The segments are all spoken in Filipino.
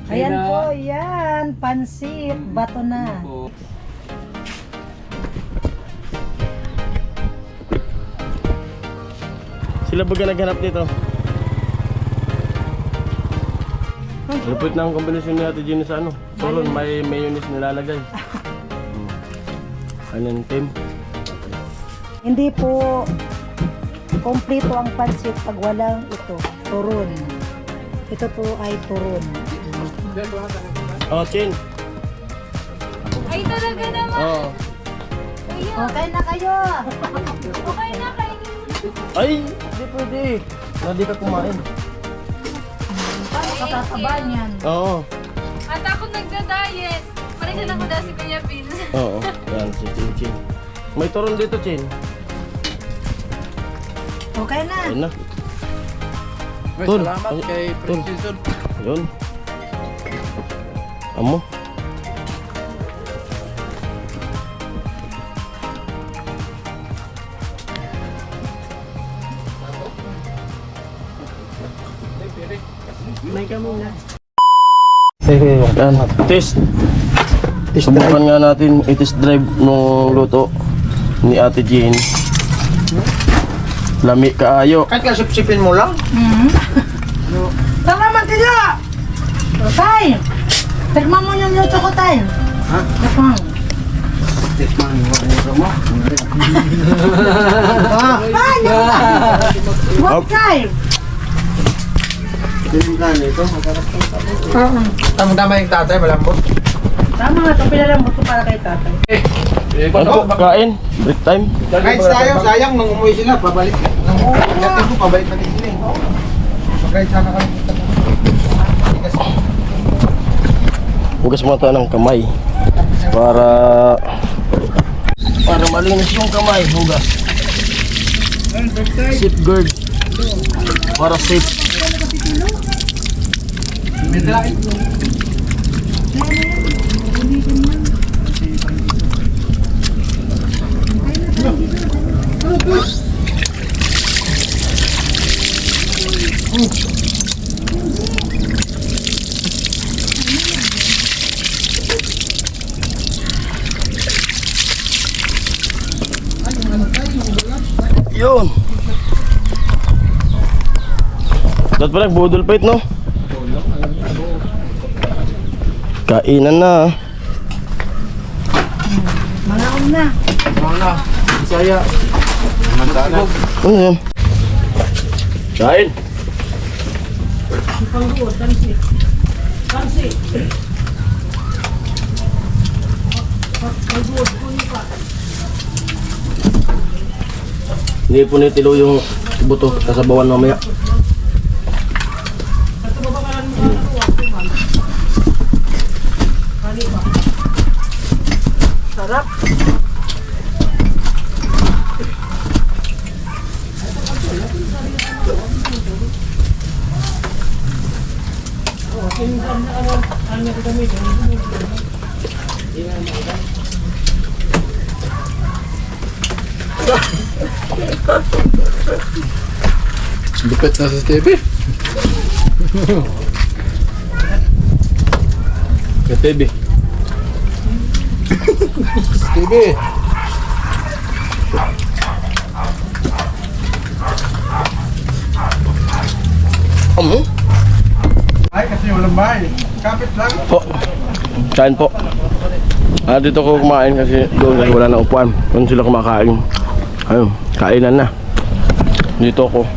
Ayan po, yan. Pansit. Bato na. Sila ba naghanap nito? Lupit na ang kombinasyon ni Ate Jenny sa ano. Turon, may mayonnaise nilalagay. Anong team? Hindi po kompleto ang pansit pag walang ito. Turon. Ito po ay turon. Oh, Chin. Ay, talaga naman. Oh. Okay na kayo. Okay na, kainin. Ay, hindi pwede. Hindi ka kumain. Paano katataba niyan? Oo. At ako nagda-diet. Parehan ako dahil si Kuya Vince. Oo. Yan, si Chin Chin. May turon dito, Chin. Okay na. Ayun na. May Tol, salamat ay, kay tol. Precision. Yun. Amo. May ka muna. Yan. Test. Subukan nga natin i-test drive nung luto ni Ate Jean. Lami kaayo. Kahit kasip-sipin mo lang. Tama man tila! Tay! Tignan mo yung luto ko, Tay. Ha? Tignan. Tikman mo ang ito mo. What time? Tingnan ito. Tama-tama yung tatay, malambot. Tama nga, ito pinalambot ko para kay tatay. Ano? Kain. Break time. Kahit sayang nung umuwi sila, pabalik. Nung pagdating ko, pabalik na din sila. Kahit sana kami punta ko. Hugas mo ito ng kamay. Para malinis yung kamay. Hugas. Safeguard. Para safe. Yun. Dapat pala budol pa no? Kainan na. Malaon na. Mana? Saya. Mandala. Ano yan? Kain. Hindi po nitilo yung buto, kasabawan mamaya. Sarap. Lupit na sa TV. Sa TV. TV. Ano? Ay, kasi walang bahay. Kapit lang. Po. Kain po. Dito ko kumain kasi doon kasi wala na upuan. Doon sila kumakain. Ayun, kainan na. Dito ako.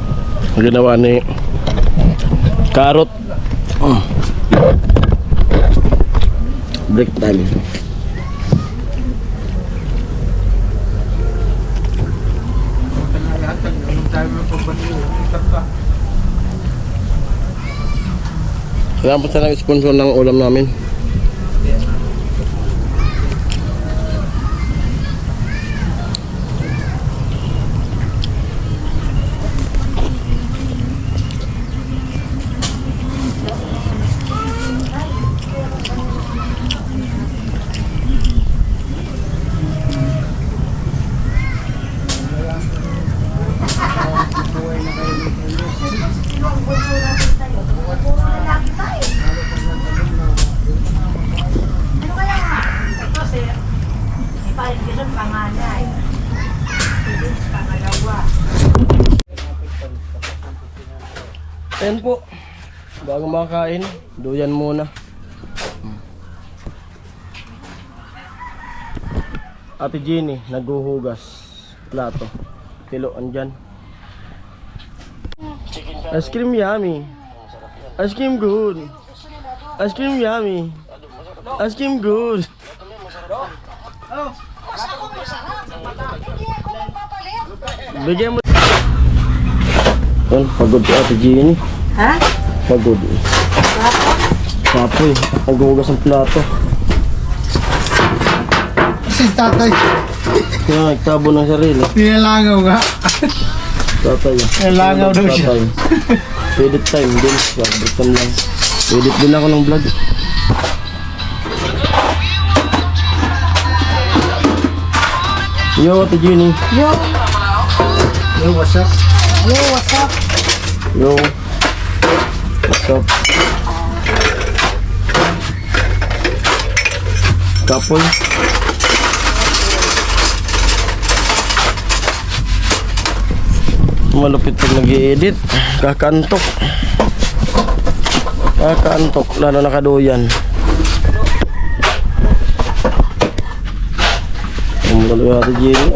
Ang ginawa ni Carrot. Break time. Salamat sa nag-sponsor ng ulam namin. Ayan po. Bago makakain, duyan muna. Ate Jenny, naghuhugas. Plato. Tilo, andyan. Ice cream yummy. Ice cream good. Ice cream yummy. Ice cream good. Bigyan mo. Yan, pagod si Ate Jenny. Ha? Pagod. Sapoy, naghuhugas ng plato. Si tatay. Kaya nagtabo ng sarili. Nilalangaw nga. Tatay. Nilalangaw daw siya. Edit time din. Break time lang. Edit din ako ng vlog. Yo, Ate Jenny. Yo! Yo, what's up? Yo, what's up? Yo. What's up? Kapoy. Malupit pag nag-i-edit. Kakantok. Kakantok. Lalo nakaduyan. Ang maluwi Ate Jenny.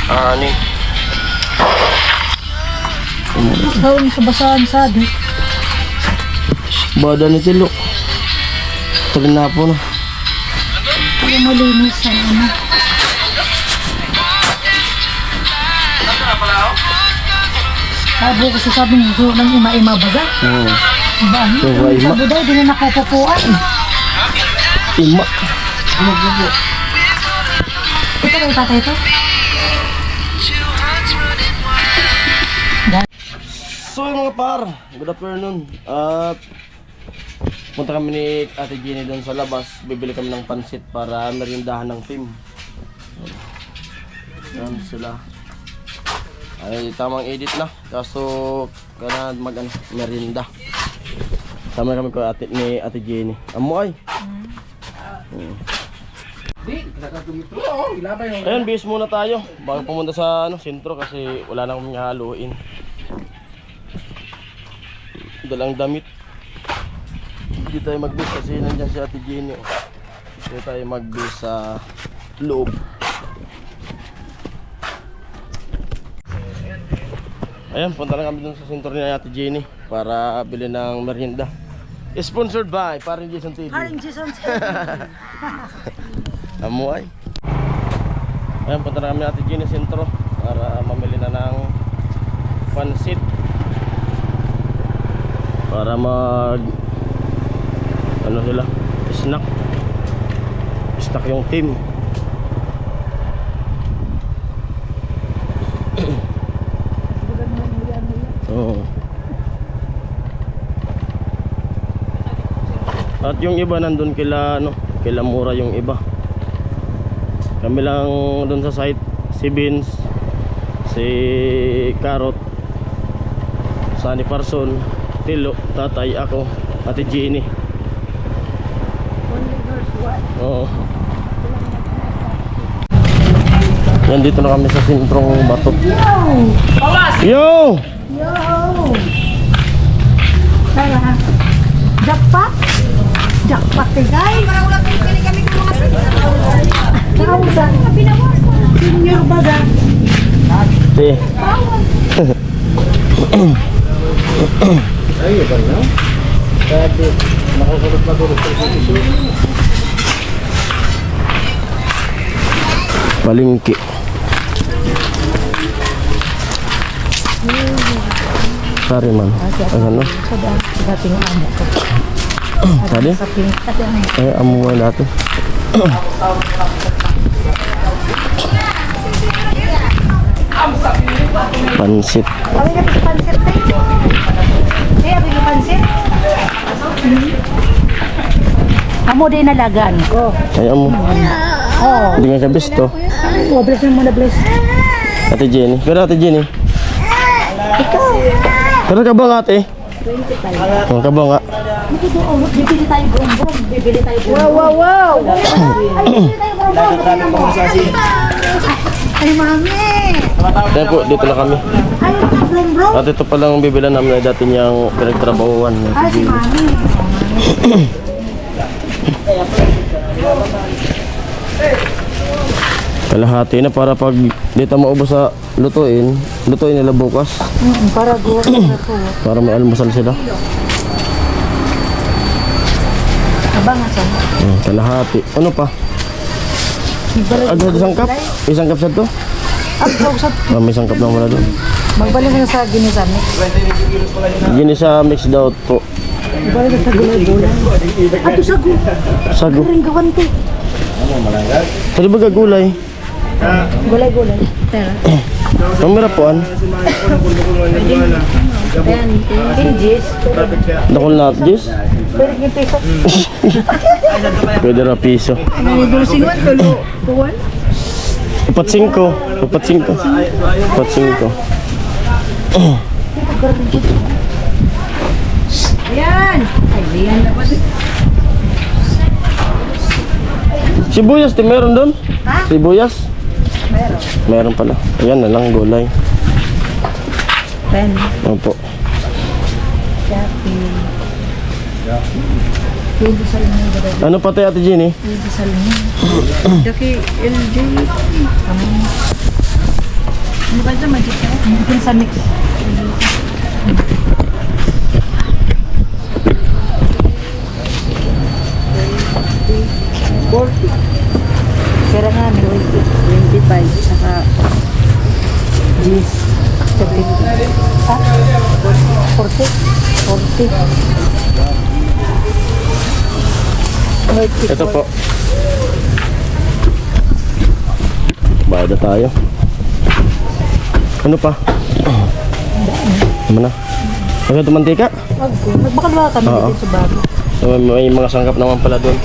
Ani. Saan sa basahan sa di? Bada ni Tilo. Tagal na po na. Kaya malinis ang ano. Sabo kasi sabi niyo, nang ima-ima baga. Oo. Ba, Ima-ima. sabo daw, di na nakapupuan. Ima. Ito kayo tatay ito? So yung mga par, good afternoon. At punta kami ni Ate Jenny doon sa labas. Bibili kami ng pansit para merindahan ng team. Yan sila. Ay tamang edit na. Kaso kailangan merinda. Sama kami ko ni Ate Jenny. Amo ay. Ayun, bis muna tayo bago pumunta sa sentro kasi wala na akong haluin. Dalang damit. Hindi tayo mag-bis kasi nandiyan si Ate Jenny. Hindi tayo mag-bis sa loob. Ayan, punta na kami dun sa sentro ni Ate Jenny para bili ng merienda. Sponsored by Paring Jason TV. Paring Jason TV. Amuay. Ayan, punta na kami ni Ate Jenny sentro para mamili na ng pansit. Para mag ano sila, snack yung team. Oo. At yung iba nandun kila mura yung iba. Kami lang dun sa site, si Vince, si Carrot, Sunny Parson, Tilo, tatay, ako, Ate Jenny. Oo. Yan, dito na kami sa sentrong Bato. Yo! Yo! Tara. Jackpot? Jackpot eh guys. Wala pong pili kami ng mga Nakausan. Senior baga. Eh. Ay, iba na. Sabi, nakakulot na tulog sa iso. Palingki. Sorry man. Ano? Dating amo ko. Tadi? Sa pink. Ay, amo mo dati. Pansit. Kami na sa pansit tayo. Kaya bigyan pansit. Amo din nalagaan ko. Ay, amo. Oh. Hindi nga kabis to. Oh, bless naman na bless. Ate Jenny. Pero Ate Jenny. Ikaw. Pero ka ba nga ate? 20 pala. Ka ba nga? Dito doon, bibili tayo bongbong. Bibili tayo bongbong. Wow! Ay, bibili tayo bongbong. Ay, mami! Ayan po, dito na kami. Ay, bongbong. At ito palang bibilan namin na dati niyang pinagtrabahuan. Ay, si mami. Kalahati na para pag dito maubos sa lutuin nila bukas. Para gawa na po. Para may almusal sila. Abangan sa. Kalahati. Ano pa? Ano isang cup? Isang cup sa to? Sa May isang cup lang wala doon. magbalik na sa ginisa mix. Ginisa mix daw to. Magbalik na sa gulay-gulay. Ato sago. Sago. Ring gawan to. Pwede ba gagulay? Gulay-gulay. Tara. Mamira po an. Ayan, pinjis. Dakol na Jis. Pero yung peso. Pwede na piso. Dulcingan, tulo. Kuwan? Upat 5. Upat 5. Upat 5. Ayan! Ay, ayan na pa. Sibuyas, di meron doon? Ha? Sibuyas? Meron. Meron pala. Ayan na lang, gulay. 10. Opo. Shopping. Pwede sa linyo ba daw? Ano pati Ate Jenny? Pwede sa linyo. Daki LJ. Ano ba sa magic ka? Mungkin sa mix. Kaya nga, 25, saka 10, 50. Ah? 40? 40. Ito po. Bayad na tayo. Ano pa? Ano na? Ano ito mantika? Nagbakal ba kami Oo. dito sa bago? So, may mga sangkap naman pala doon.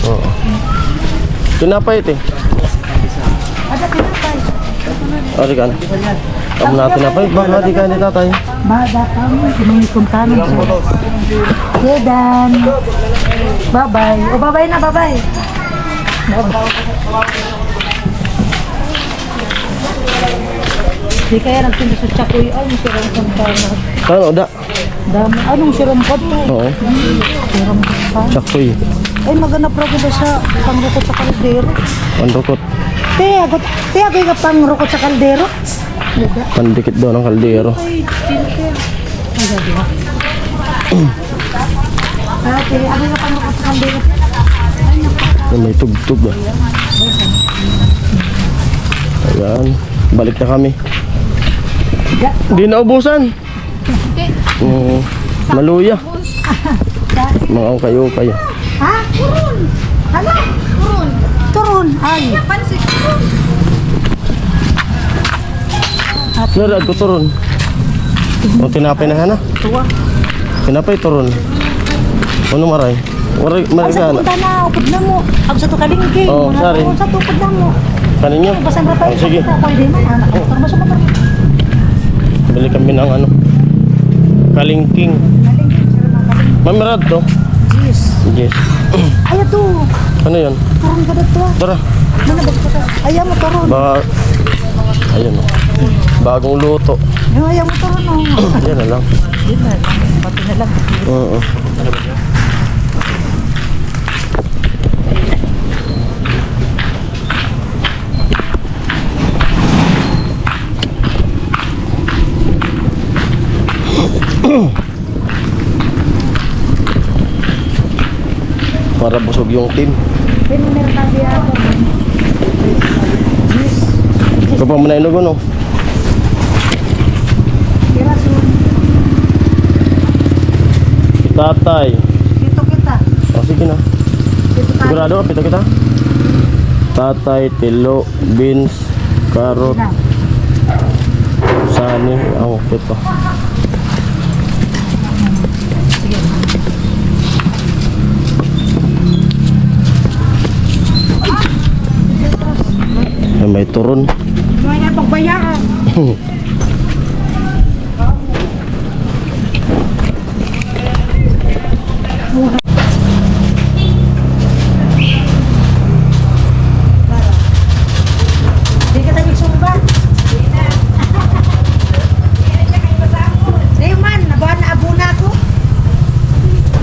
Oo. Tinapay ito eh. Ada pinapay. O, di ka na. Amo na tinapay. Baka di ka ni tatay. Bada kami, sinungikong kami siya. Kedan. Bye-bye. O, bye-bye na, bye-bye. Di kaya nagtinda sa Chakoy. Ay, sirang kanta na. Ano, da? Dami. Anong sirang kanta? Oo. Sirang kanta. Saktoy. Ay, maganda pro ko sa pangrukot sa kaldero. Pandukot. Te, ako yung pangrukot sa kaldero. Luga. Pandikit daw ng kaldero. Ay, tinker. Ay, gabi ha. Ate, ako yung pangrukot sa kaldero. May tugtog ba? Ayan. Balik na kami. Hindi na ubusan. Maluya. Mga kayo. Ha? Turun! Hala? Turun! Turun! Ay! Pansit ko. Narad ko turon. O tinapay na hana. Tuwa. Tinapay turon. Ano maray? Maray Ay, sa sana. punta na, upod na mo. Ako sa tukalingking. Oo, sorry. Sa tupod na mo. Kaninyo? Basan na tayo. Oh, sige. Pwede mo. Anak ko. Tarma sa mata. Bili kami ng ano. Kalingking. Mamirad to. Jeez. Yes. Ay, ito. Ano yun? Turun ka dito. Tara. Ano ba ito? Ayaw mo turun. Ayun o. Bagong luto. Ayaw mo turun. Yan na lang. Yun na lang. Pati na lang. Oo. Para busog yung team. Pero meron na di ako. Jeez. Ikaw pa muna inugo no? Kirasun. Tatay. Dito kita. O sige na. Dito tayo. Sigurado pito kita? Tatay, tilo, beans, carrot, Na. sani. Oh, pito. May turon. May pagbayaan.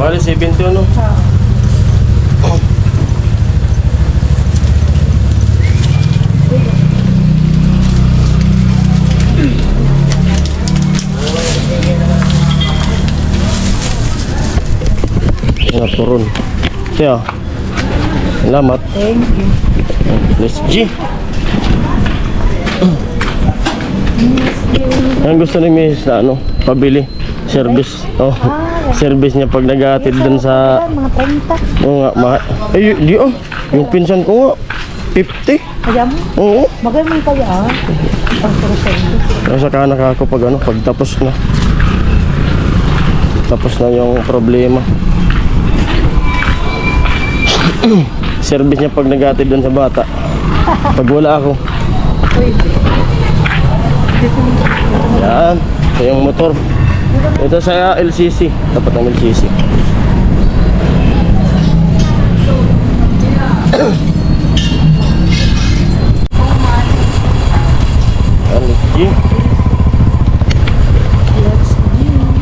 Bali, 71. Mga turon. Kaya, salamat. Thank you. Let's G. Ang gusto ni Miss na ano, pabili. Service. Oh, service niya pag nag-aatid dun sa... Mga 30. Oo nga, ay, di oh. Yung pinsan ko nga, 50. Kaya mo? Oo. Magaling kaya ah. Ang sarap. Nasa kanak ako pag ano, pag tapos na. Tapos na yung problema. Service niya pag nag-aatid dun sa bata. Pag wala ako. Yan. Ito yung motor. Ito sa LCC. Dapat ng LCC.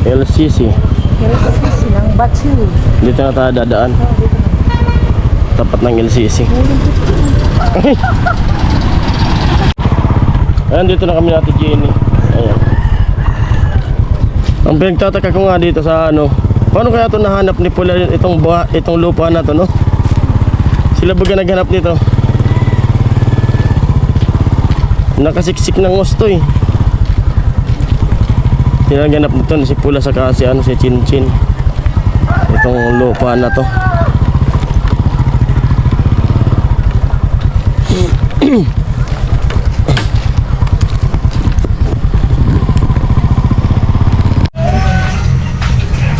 LCC. Silang batsu. Dito na tayo dadaan. Tapat ng LCC. Ayan, dito na kami natin Jenny. Ayan. Ang pinagtataka ko nga dito sa ano, paano kaya ito nahanap ni Pula itong lupa na to, no? Sila baga naghanap nito. Nakasiksik ng gusto eh. Sila naghanap nito si Pula sa kasi ano, si Chinchin. Itong lupa na to.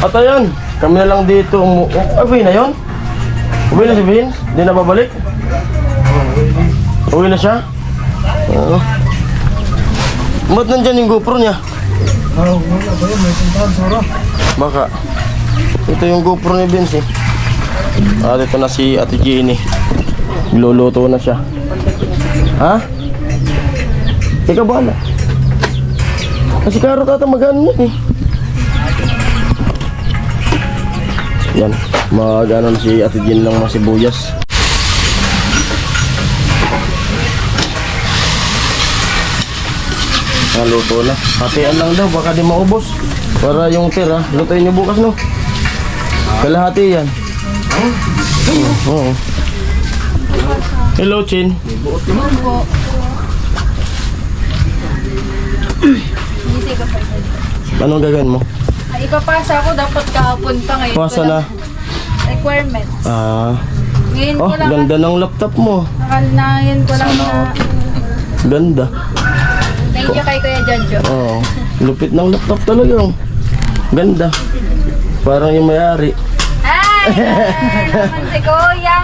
At ayan, kami na lang dito uwi na yun? Uwi na si Vince? Hindi na babalik? Uwi na siya? Oo. Ba't nandyan yung GoPro niya? Wala ba yun? May puntahan, Sora. Baka. Ito yung GoPro ni Vince eh. Dito na si Ate Jenny. Luluto na siya. Ha? Ikaw ba na? Kasi karo ka mag-ano yun eh. Yan, mag-ano si Ate Jenny ng mga sibuyas. Luto na. Hatian lang daw, baka di maubos. Para yung tira, lutuin niyo bukas no? Kalahati yan. Oo. Hello, Chin. Anong gagawin mo? Ay, ipapasa ako dapat kahapon pa ngayon. Pasa ko na. lang requirements. Ngayon Oh, ko lang. ganda ng laptop mo. Ngayon ko lang na. Ganda. Thank you kay Kuya Janjo. Oo. Lupit ng laptop talaga. Oh. Ganda. Parang yung may-ari. Ay! Naman si Kuya.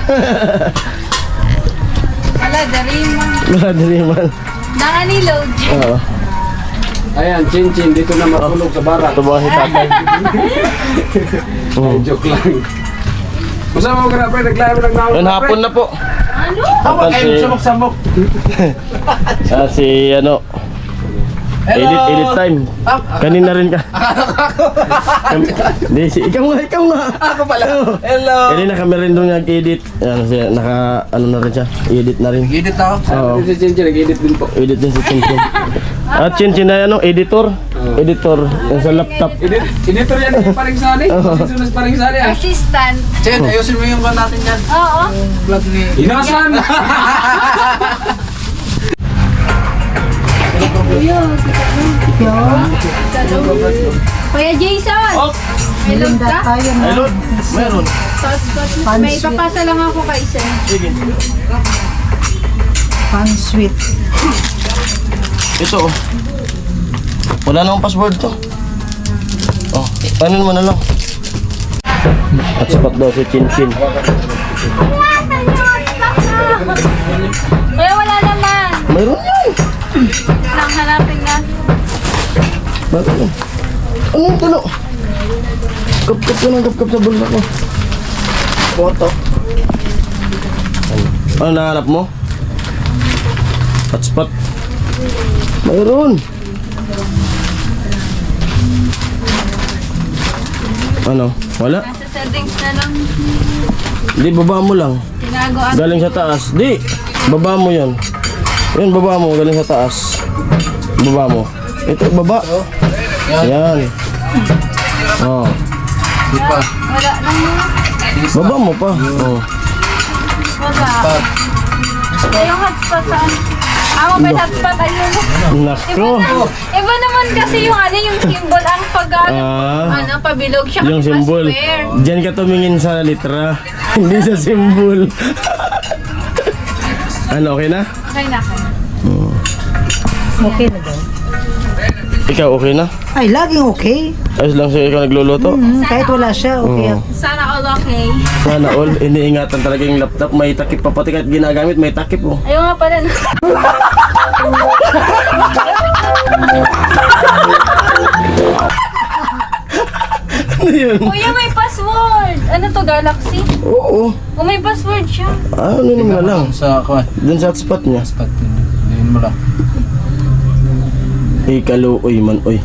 Wala, dariman. Madaliman. Naka-reload. Oo. Ayan, Chinchin, dito na matulog sa barak. Ito ba si tatay? Ay, joke lang. Usama mo grabe, naglaro ng naon. Yan, hapon na po. Ano? Hapon si... Samok-samok. si ano... Edit time. Kanina rin ka. Di, ikaw nga. Ako pala. Hello. Kanina kami rin doon nag-edit. Ano siya, ano na rin siya. Edit na rin. Edit ako. Oo. Si Chinchin, nag-edit din po. Edit din si Chinchin. At Chinchin na ano, editor. Editor. Yung sa laptop. Editor yan, paring sali. Sunas paring sali ah. Assistant. Chen, ayusin mo yung ba natin dyan? Oo. Vlog ni... Inasan! Kuya Jason! Hello ka? Tayo na. Hello? Meron. May papasa lang ako kay isa. Sige. Pan sweet. Ito oh. Wala namang password to. Oh, ano mo na lang. At sapat daw si Chinchin. Kuya, wala naman. Mayroon yan. Lang hanapin na. Bakit yan? Ano yung tulo? Kap-kap ko ng kap-kap sa bulsa ko. Photo. Ano nahanap mo? Hotspot. Mayroon. Ano? Wala? Nasa settings na lang. Di, baba mo lang. Tinago at Galing sa taas. Di, baba mo yan. Yan, baba mo. Galing sa taas. Baba mo. Ito, baba. Yan. Oh. wala nang Baba mo pa. Oh. wala. Yung hotspot saan? Mobile hotspot, ayun. Nako. Iba naman kasi yung yung symbol ang pag pabilog siya Yung kasi symbol. pa-square. Diyan ka tumingin sa litra. Hindi sa symbol. Ano, okay na? Okay na kayo. Okay na daw. Ikaw, okay na? Ay, laging okay. Ayos lang sa'yo ikaw nagluluto? Kahit wala siya, okay. Oo. Sana all okay. Sana all, iniingatan talaga yung laptop. May takip pa pati kahit ginagamit, may takip oh. Ayaw nga pala. Ano yun? Kuya, may password. Ano to, Galaxy? Oo. Oh, may password siya. Ano naman lang? Sa kuwan. Dun sa hotspot niya. Spot yun. Yun mo lang. Kaluoy man, oy.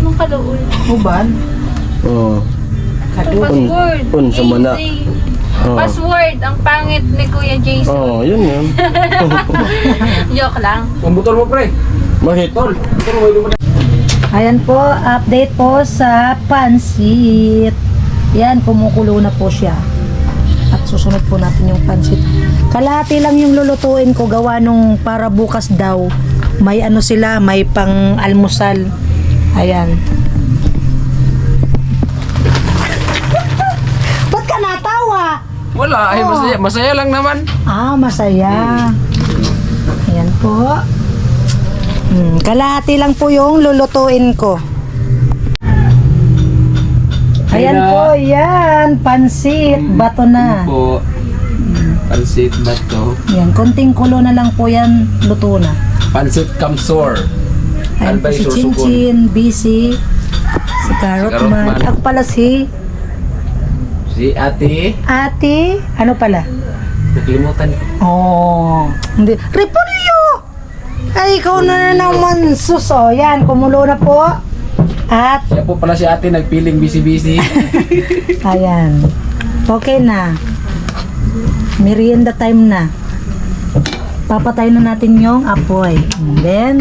Anong kaluoy? Uban? Oo. Password. Un sa mana. Easy. Oo. Password. Ang pangit ni Kuya Jason. Oo, yun yun. Joke lang. Ang butol mo, pre. Bakit? Tol. Butol mo, mo. Ayan po, update po sa pansit. Yan, kumukulo na po siya. At susunod po natin yung pansit. Kalahati lang yung lulutuin ko, gawa nung para bukas daw. May ano sila, may pang almusal. Ayan. Ba't ka natawa? Wala. Ay, masaya. Masaya lang naman. Ah, masaya. Ayan po. Kalahati lang po yung lulutuin ko. Ayan Ayan. po, yan. Pansit, bato na. Po. Pansit bato. Yan, konting kulo na lang po yan, luto na. Pansit kamsor. Ayan po Albay si susukon. Chinchin, busy. Si Carrot Carrot Man. Man. Ako pala si Si ate. Ate, ano pala? Nakalimutan ko. Oh, hindi. Repolyo! Ay, ikaw na naman, sus. O, yan, kumulo na po. At, Siya po pala si ate nagpiling busy-busy. ayan. Okay na. Merienda time na. Papatay na natin yung apoy. And then,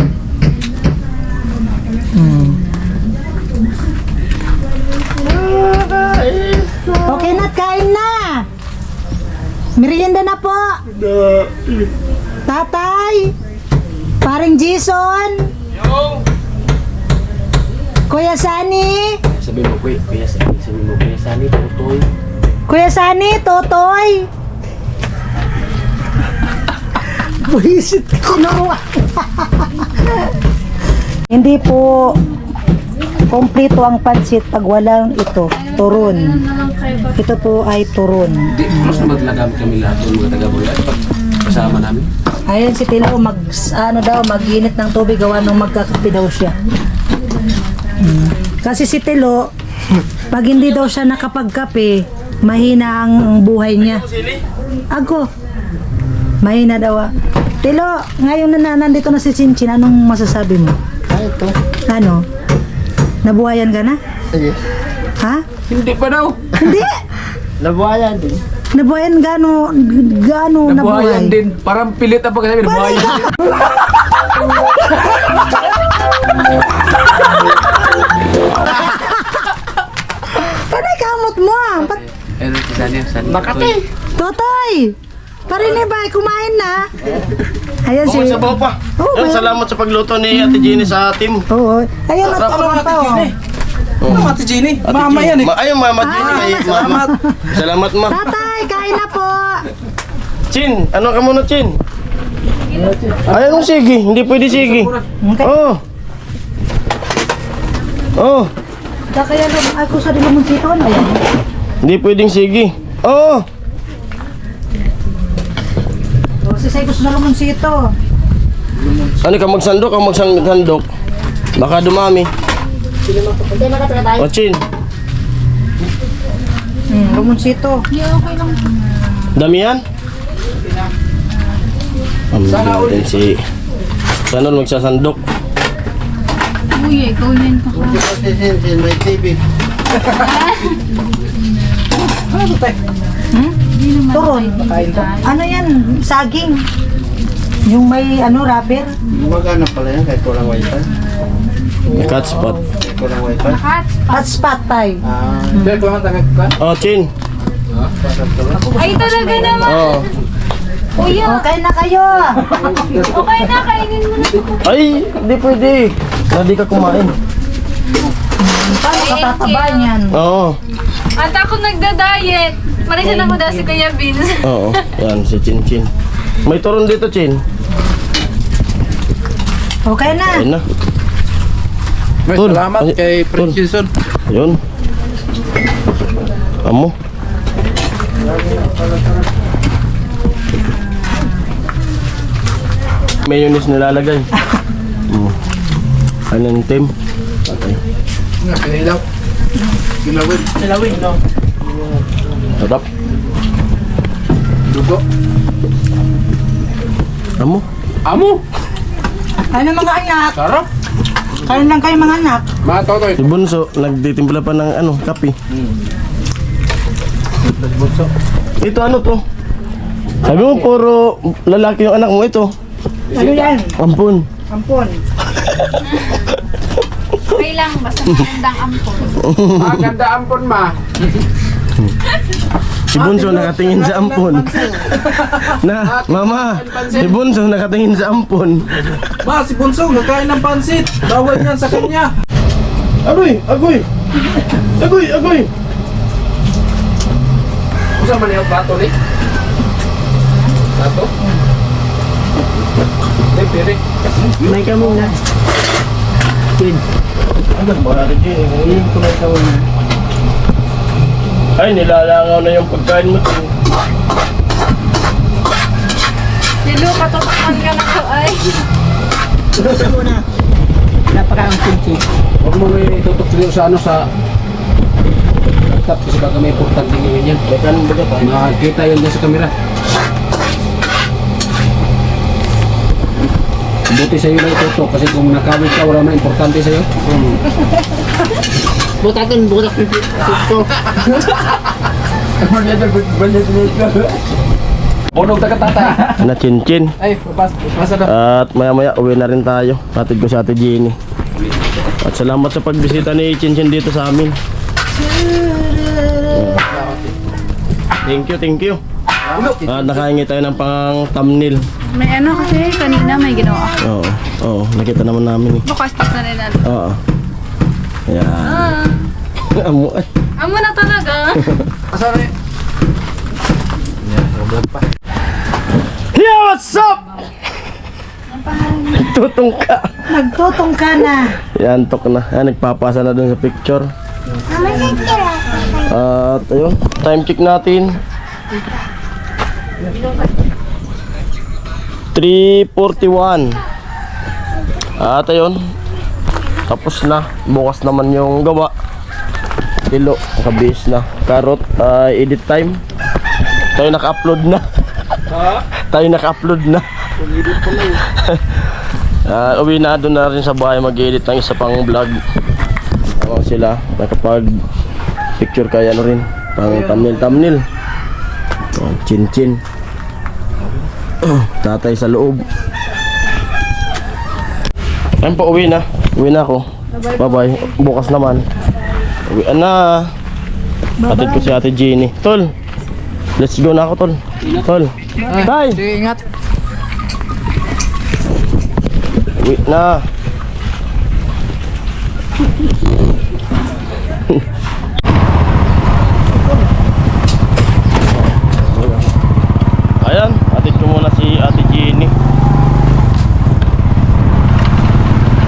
okay na, kain na. Merienda na po. Tatay. Paring Jason. Kuya Sani. Sabi mo, kuya Sani. Sabi mo, kuya Sani, tutoy. Kuya Sani, Totoy. Buisit ko na. Hindi po kompleto ang pansit pag walang ito, turon. Ito po ay turon. Di, plus maglagamit kami lahat ng mga taga-boyat pag kasama namin. Ayan si Tilo, mag-init ng tubig gawa nung magkakape daw siya. Kasi si Tilo, pag hindi daw siya nakapagkape, mahina ang buhay niya. Ako, mahina daw. Tilo, ngayon na nandito na si Chinchin, anong masasabi mo? Ito. Ano? Nabuhayan ka na? Sige. Ha? Hindi pa daw. Hindi! Nabuhayan din. Nabuhayan gaano nabuhay? Nabuhayan din. Parang pilit ang pagkasabi. Nabuhayan din. Panay kamot mo ah! Ano si Sani? Sani. Makati. Totoy! Parinig ba? Kumain na? Ayan si... Okay, sabaw pa. Oo, Yan, may- salamat sa pagluto ni Ate Jenny sa team. Oo. Ayun na Ano tulong pa oh. Ano Ate Jenny? Mama yan eh. Ayun, Mama Jenny. May mama. Salamat, ma. Tatay, kain na po! Chin, ano ka muna, Chin? Ay, anong sige? Hindi pwede sige. Okay. Oh. Oh. Kaya ako sa dilamon sito. Ayan. Hindi pwedeng sige. Oh. O, sisay ko sa dilamon sito. Ano ka magsandok? Ang magsandok. Baka dumami. O, Chin. Lumon sito. Dami yan? Sana din si... Sana magsasandok. Kuya, ikaw yan pa ka. May TV. Ano tayo? Turon. Kain to? Ano yan? Saging. Yung may wrapper. Magana pala yan kahit walang wifi. Cut spot. Kahit walang wifi. Hotspot tayo. Dahil ko ang tagad ka. Oh, Chin. Ay, talaga naman. Oh. Kuya, Okay na kayo. okay na, kainin mo na. Ay, hindi pwede. Hindi ka kumain. Paano katataba niyan? Oo. At ako nagda-diet. Marisa na mo daw si Kuya Vince. Oo. Yan, si Chin Chin. May turon dito, Chin. Okay na. Ayun na. May Tol, salamat ay, kay Tol. Prince Jason. Ayun. Amo. Mayonnaise nilalagay. Anong team? Okay. Nga, pinilaw. Ginawin. Sarap. Dugo. Amo. Amo! Ano mga anak? Sarap! Kain lang kayo mga anak. Mga totoy. Si Bunso, nagtitimpla pa ng kape. Ito ano to? Sabi mo puro lalaki yung anak mo ito. Ano yan? Ampun. Ampon. Okay lang, basta magandang ampon. Maganda ampon, ma. Si Bunso nakatingin sa ampun. Na, mama, si Bunso nakatingin sa ampun. Ma, si Bunso, nagkain ng pansit. Bawal yan sa kanya. Agoy, agoy. Agoy, agoy. Usa man yung plato, ni? Plato? Hindi, piri. May ka muna. Ano ba natin yun? Ay, nilalangaw na yung pagkain mo. Lilo, katotokan ka na ko ay. Huwag mo may tutok sa sa laptop kasi baka may importante ngayon yan. Nakakita yun dyan sa kamera. Buti sa'yo lang tutok kasi kung nakawid ka wala man importante sa'yo. Butakan, butak ito. Bonog na katata. Na Chin-Chin. Ay, pasa na. At maya-maya uwi na rin tayo. Hatid ko si Ate Jenny. At salamat sa pagbisita ni Chin-Chin dito sa amin. Thank you, thank you. At nakahingi tayo ng pang thumbnail. May ano kasi, kanina may ginawa ako. Oo, oo, nakita naman namin eh. Bukas na rin natin. Oo. Ayan. Amo ay. Amo na talaga. Asa na yun? Yeah, what's up? Tutong ka. Nagtutong ka na. Yan, tok na. Yan, nagpapasa na dun sa picture. At ayun, time check natin. 3:41. At ayun, tapos na. Bukas naman yung gawa. Tilo, nakabihis na. Carrot, edit time. Tayo naka-upload na. Tayo naka-upload na. Uwi na doon na rin sa bahay mag-edit ng isa pang vlog. Sila nakapag picture kaya ano rin pang thumbnail. Chin-chin. Tatay sa loob. Ayun po, uwi na ako. Bye bye. Bukas naman uwi na. Hatid ko si Ate Jenny. Tol, let's go na ako, Tol. Tay, Sige, ingat. uwi na. Ayan, hatid ko muna si Ate Jenny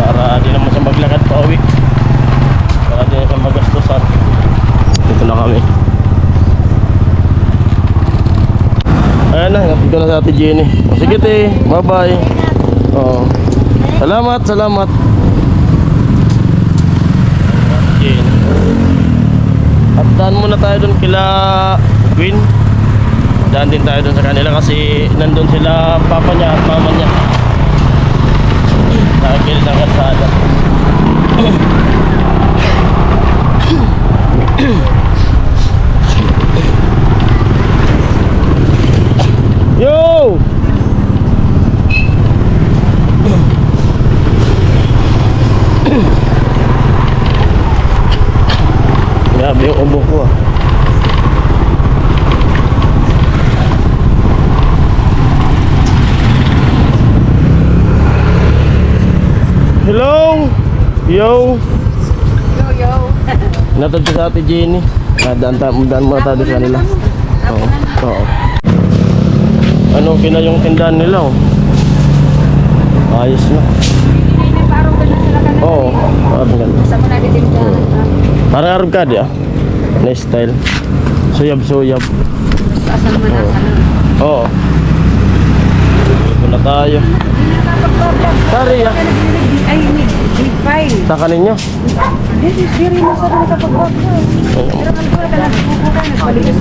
para di naman siya maglakad pa uwi, para di naman siya magastusan. Dito na kami. Ayan na, hatid ko na si Ate Jenny. O, sige te, bye bye. Oo. Salamat. Jenny. At daan muna tayo dun kila Queen. Daan din tayo dun sa kanila kasi nandun sila papa niya at mama niya. Nakakil ng kalsada. yung ubo ko ah. Hello! Yo! Yo. Natod ko sa Ate Jenny. Daan mo tayo sa kanila. Oo. Oo. Ano kina yung tindahan nila oh. Ayos na. Parang ganun sila ka na. Oo. Parang ganun. Sa mo natin din dyan. Parang Arab ka di ah. Nice style. Suyab. Asan mo na sa Oo. Ito na tayo. Sorry ah. Ay, big file. Taka ninyo. This is very masarap na kapag pero ang pura ka lang pupukan nagbalikas.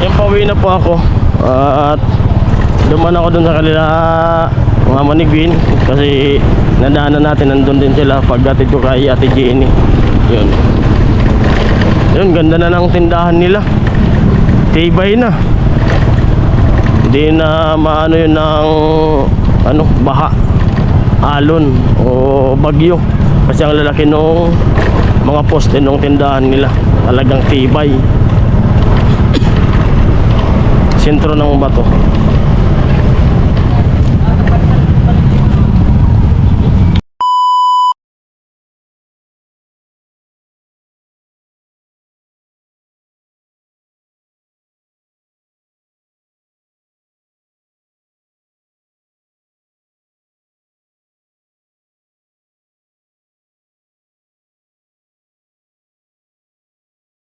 Yung pauwi na po ako. At duman ako dun sa kanila mga manigwin. Kasi nadaanan natin nandun din sila pagdatid ko kay Ate Jenny. Yun, ganda na ng tindahan nila. Tibay na. Hindi na maano yun ng baha, alon o bagyo. Kasi ang lalaki nung mga poste nung tindahan nila. Talagang tibay. Sentro ng bato.